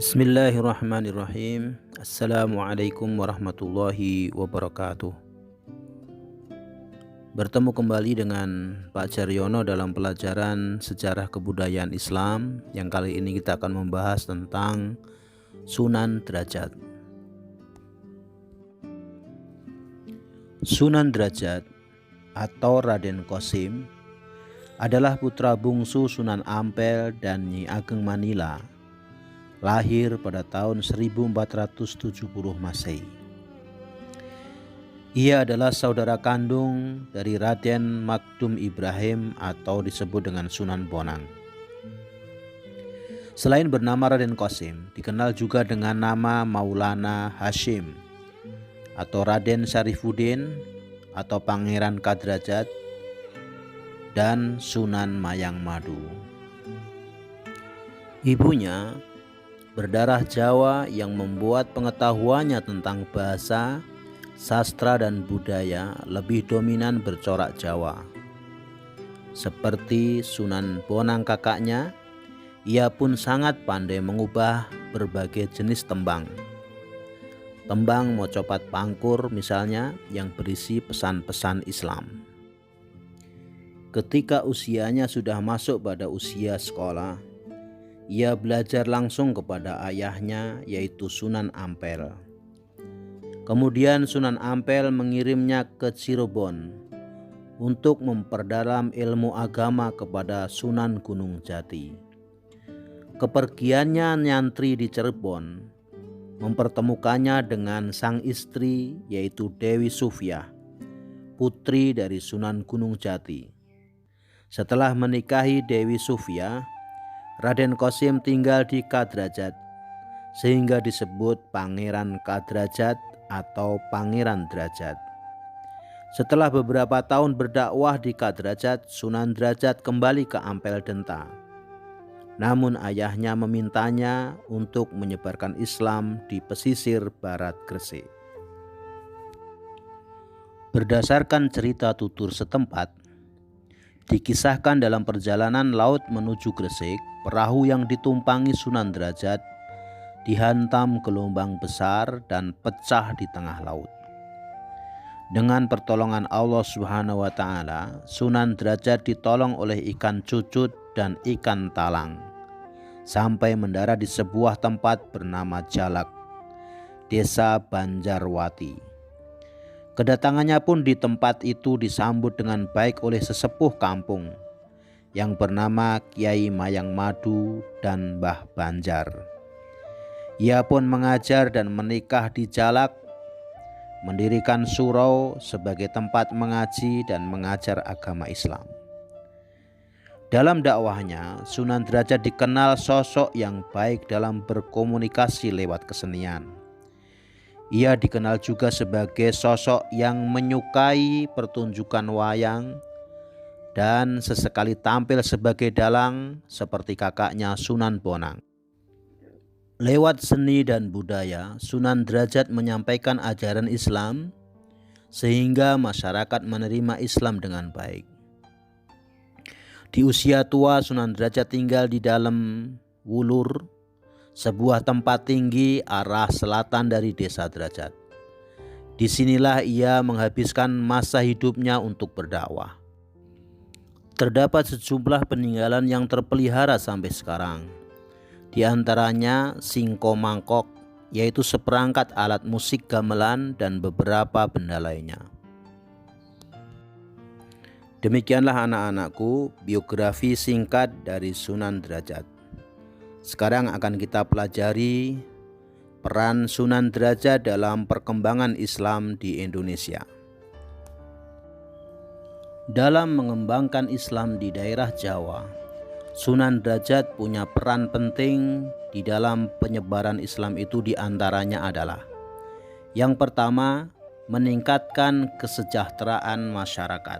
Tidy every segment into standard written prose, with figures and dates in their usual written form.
Bismillahirrahmanirrahim. Assalamualaikum warahmatullahi wabarakatuh. Bertemu kembali dengan Pak Jaryono dalam pelajaran sejarah kebudayaan Islam, yang kali ini kita akan membahas tentang Sunan Derajat. Sunan Derajat atau Raden Qasim adalah putra bungsu Sunan Ampel dan Nyi Ageng Manila, lahir pada tahun 1470 Masehi. Ia adalah saudara kandung dari Raden Magdum Ibrahim atau disebut dengan Sunan Bonang. Selain bernama Raden Qasim, dikenal juga dengan nama Maulana Hashim atau Raden Syarifuddin atau Pangeran Kadrajat dan Sunan Mayang Madu. Ibunya berdarah Jawa yang membuat pengetahuannya tentang bahasa, sastra dan budaya lebih dominan bercorak Jawa. Seperti Sunan Bonang kakaknya, ia pun sangat pandai mengubah berbagai jenis tembang. Tembang Mocopat Pangkur misalnya yang berisi pesan-pesan Islam. Ketika usianya sudah masuk pada usia sekolah, ia belajar langsung kepada ayahnya, yaitu Sunan Ampel. Kemudian Sunan Ampel mengirimnya ke Cirebon untuk memperdalam ilmu agama kepada Sunan Gunung Jati. Kepergiannya nyantri di Cirebon mempertemukannya dengan sang istri, yaitu Dewi Sufyah, putri dari Sunan Gunung Jati. Setelah menikahi Dewi Sufyah, Raden Qasim tinggal di Kadrajat sehingga disebut Pangeran Kadrajat atau Pangeran Derajat. Setelah beberapa tahun berdakwah di Kadrajat, Sunan Derajat kembali ke Ampel Denta. Namun ayahnya memintanya untuk menyebarkan Islam di pesisir barat Gresik. Berdasarkan cerita tutur setempat, dikisahkan dalam perjalanan laut menuju Gresik, perahu yang ditumpangi Sunan Derajat dihantam gelombang besar dan pecah di tengah laut. Dengan pertolongan Allah Subhanahu wa Ta'ala, Sunan Derajat ditolong oleh ikan cucut dan ikan talang sampai mendarat di sebuah tempat bernama Jalak, Desa Banjarwati. Kedatangannya pun di tempat itu disambut dengan baik oleh sesepuh kampung yang bernama Kiai Mayang Madu dan Mbah Banjar. Ia pun mengajar dan menikah di Jalak, mendirikan surau sebagai tempat mengaji dan mengajar agama Islam. Dalam dakwahnya, Sunan Derajat dikenal sosok yang baik dalam berkomunikasi lewat kesenian. Ia dikenal juga sebagai sosok yang menyukai pertunjukan wayang dan sesekali tampil sebagai dalang seperti kakaknya Sunan Bonang. Lewat seni dan budaya, Sunan Derajat menyampaikan ajaran Islam sehingga masyarakat menerima Islam dengan baik. Di usia tua, Sunan Derajat tinggal di dalam Wulur, sebuah tempat tinggi arah selatan dari Desa Derajat. Disinilah ia menghabiskan masa hidupnya untuk berdakwah. Terdapat sejumlah peninggalan yang terpelihara sampai sekarang. Di antaranya singko mangkok, yaitu seperangkat alat musik gamelan dan beberapa benda lainnya. Demikianlah anak-anakku biografi singkat dari Sunan Derajat. Sekarang akan kita pelajari peran Sunan Derajat dalam perkembangan Islam di Indonesia. Dalam mengembangkan Islam di daerah Jawa, Sunan Derajat punya peran penting di dalam penyebaran Islam itu, diantaranya adalah: yang pertama, meningkatkan kesejahteraan masyarakat.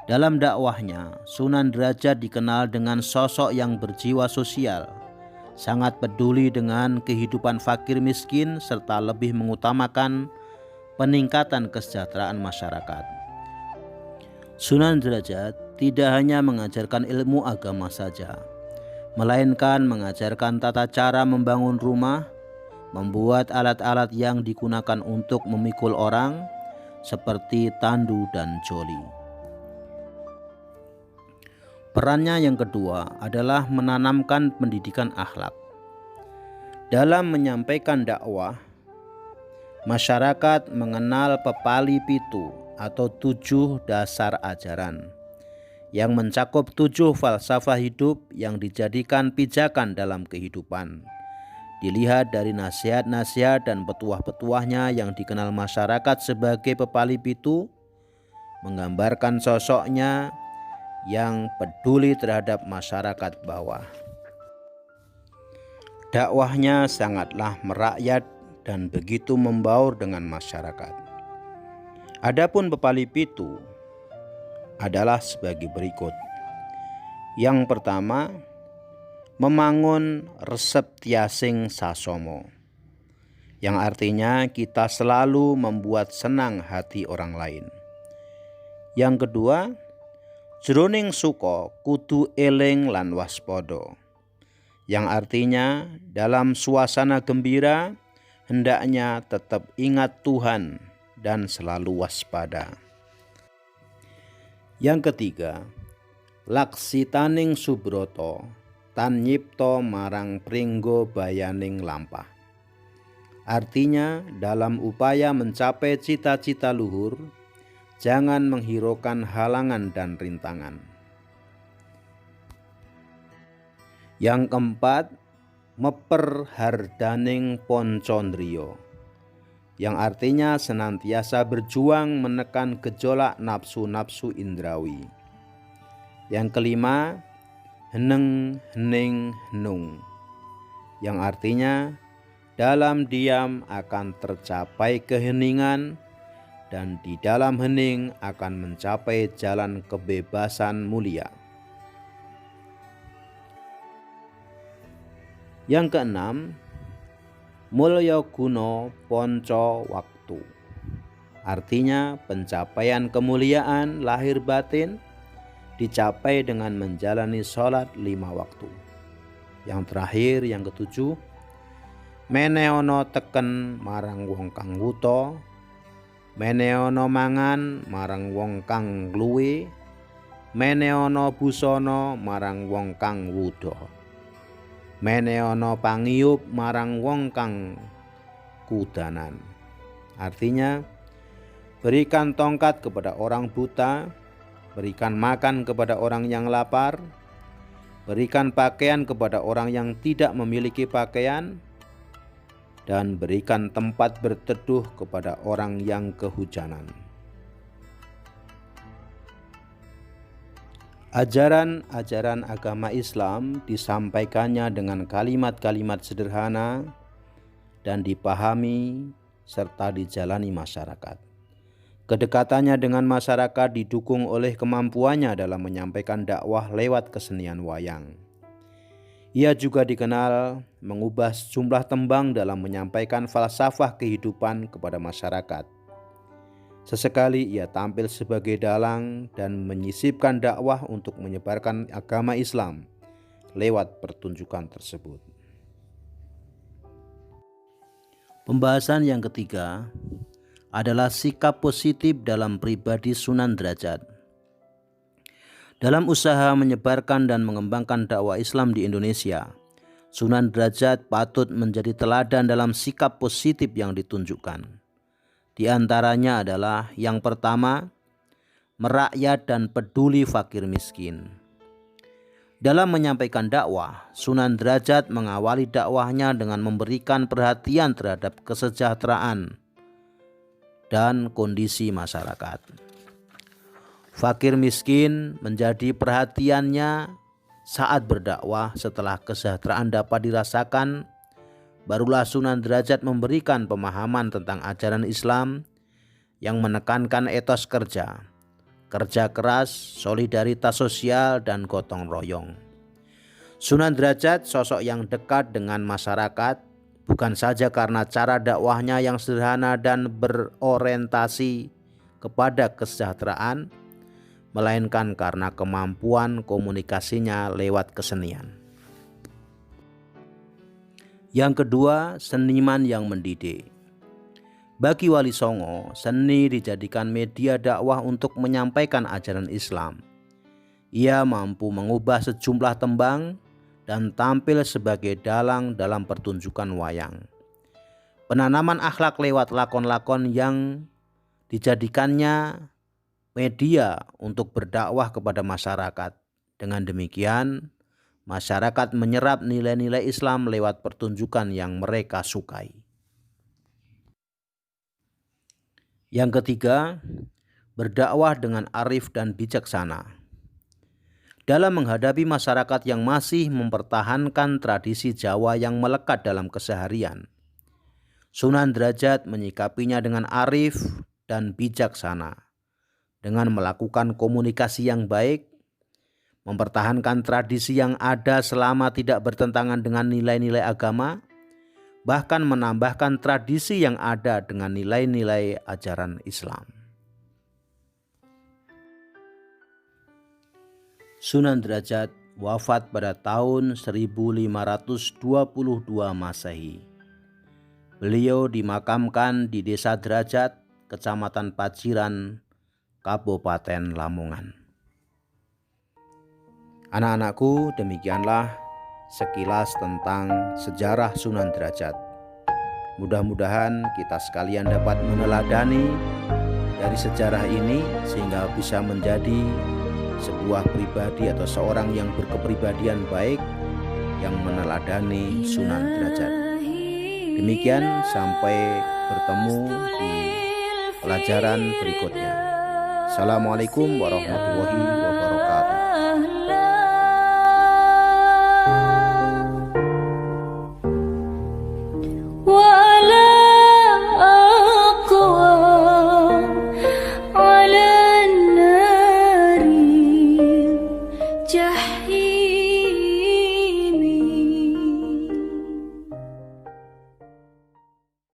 Dalam dakwahnya, Sunan Derajat dikenal dengan sosok yang berjiwa sosial, sangat peduli dengan kehidupan fakir miskin, serta lebih mengutamakan peningkatan kesejahteraan masyarakat. Sunan Derajat tidak hanya mengajarkan ilmu agama saja, melainkan mengajarkan tata cara membangun rumah, membuat alat-alat yang digunakan untuk memikul orang seperti tandu dan joli. Perannya yang kedua adalah menanamkan pendidikan akhlak. Dalam menyampaikan dakwah, masyarakat mengenal pepali pitu atau 7 dasar ajaran yang mencakup 7 falsafah hidup yang dijadikan pijakan dalam kehidupan. Dilihat dari nasihat-nasihat dan petuah-petuahnya yang dikenal masyarakat sebagai pepali pitu, menggambarkan sosoknya yang peduli terhadap masyarakat bawah. Dakwahnya sangatlah merakyat dan begitu membaur dengan masyarakat. Adapun pepali pitu adalah sebagai berikut. Yang pertama, memangun resep tiasing sasomo, yang artinya kita selalu membuat senang hati orang lain. Yang kedua, jroning suko kudu eling lan waspada, yang artinya dalam suasana gembira hendaknya tetap ingat Tuhan dan selalu waspada. Yang ketiga, laksitaning subroto tan nyipto marang pringgo bayaning lampah. Artinya dalam upaya mencapai cita-cita luhur, jangan menghiraukan halangan dan rintangan. Yang keempat, meperhardaning poncondrio, yang artinya senantiasa berjuang menekan gejolak nafsu-nafsu indrawi. Yang kelima, heneng hening henung, yang artinya dalam diam akan tercapai keheningan dan di dalam hening akan mencapai jalan kebebasan mulia. Yang keenam, mulya guna ponco waktu, artinya pencapaian kemuliaan lahir batin dicapai dengan menjalani sholat 5 waktu. Yang terakhir, yang ketujuh, meneono teken marang wong kang wuta, meneono mangan marang wong kang luwe, meneono busana marang wong kang wuda, meneono pangiup marang wong kang kudanan. Artinya, berikan tongkat kepada orang buta, berikan makan kepada orang yang lapar, berikan pakaian kepada orang yang tidak memiliki pakaian, dan berikan tempat berteduh kepada orang yang kehujanan. Ajaran-ajaran agama Islam disampaikannya dengan kalimat-kalimat sederhana dan dipahami serta dijalani masyarakat. Kedekatannya dengan masyarakat didukung oleh kemampuannya dalam menyampaikan dakwah lewat kesenian wayang. Ia juga dikenal mengubah sejumlah tembang dalam menyampaikan falsafah kehidupan kepada masyarakat. Sesekali ia tampil sebagai dalang dan menyisipkan dakwah untuk menyebarkan agama Islam lewat pertunjukan tersebut. Pembahasan yang ketiga adalah sikap positif dalam pribadi Sunan Derajat. Dalam usaha menyebarkan dan mengembangkan dakwah Islam di Indonesia, Sunan Derajat patut menjadi teladan dalam sikap positif yang ditunjukkan. Di antaranya adalah yang pertama, merakyat dan peduli fakir miskin. Dalam menyampaikan dakwah, Sunan Derajat mengawali dakwahnya dengan memberikan perhatian terhadap kesejahteraan dan kondisi masyarakat. Fakir miskin menjadi perhatiannya saat berdakwah. Setelah kesejahteraan dapat dirasakan, barulah Sunan Derajat memberikan pemahaman tentang ajaran Islam yang menekankan etos kerja keras, solidaritas sosial, dan gotong royong. Sunan Derajat sosok yang dekat dengan masyarakat, bukan saja karena cara dakwahnya yang sederhana dan berorientasi kepada kesejahteraan, melainkan karena kemampuan komunikasinya lewat kesenian. Yang kedua, seniman yang mendidik. Bagi Wali Songo, seni dijadikan media dakwah untuk menyampaikan ajaran Islam. Ia mampu mengubah sejumlah tembang dan tampil sebagai dalang dalam pertunjukan wayang. Penanaman akhlak lewat lakon-lakon yang dijadikannya media untuk berdakwah kepada masyarakat. Dengan demikian, masyarakat menyerap nilai-nilai Islam lewat pertunjukan yang mereka sukai. Yang ketiga, berdakwah dengan arif dan bijaksana. Dalam menghadapi masyarakat yang masih mempertahankan tradisi Jawa yang melekat dalam keseharian, Sunan Derajat menyikapinya dengan arif dan bijaksana, dengan melakukan komunikasi yang baik, mempertahankan tradisi yang ada selama tidak bertentangan dengan nilai-nilai agama, bahkan menambahkan tradisi yang ada dengan nilai-nilai ajaran Islam. Sunan Derajat wafat pada tahun 1522 Masehi. Beliau dimakamkan di Desa Derajat, Kecamatan Paciran, Kabupaten Lamongan. Anak-anakku, demikianlah sekilas tentang sejarah Sunan Derajat. Mudah-mudahan kita sekalian dapat meneladani dari sejarah ini sehingga bisa menjadi sebuah pribadi atau seorang yang berkepribadian baik yang meneladani Sunan Derajat. Demikian, sampai bertemu di pelajaran berikutnya. Assalamualaikum warahmatullahi wabarakatuh.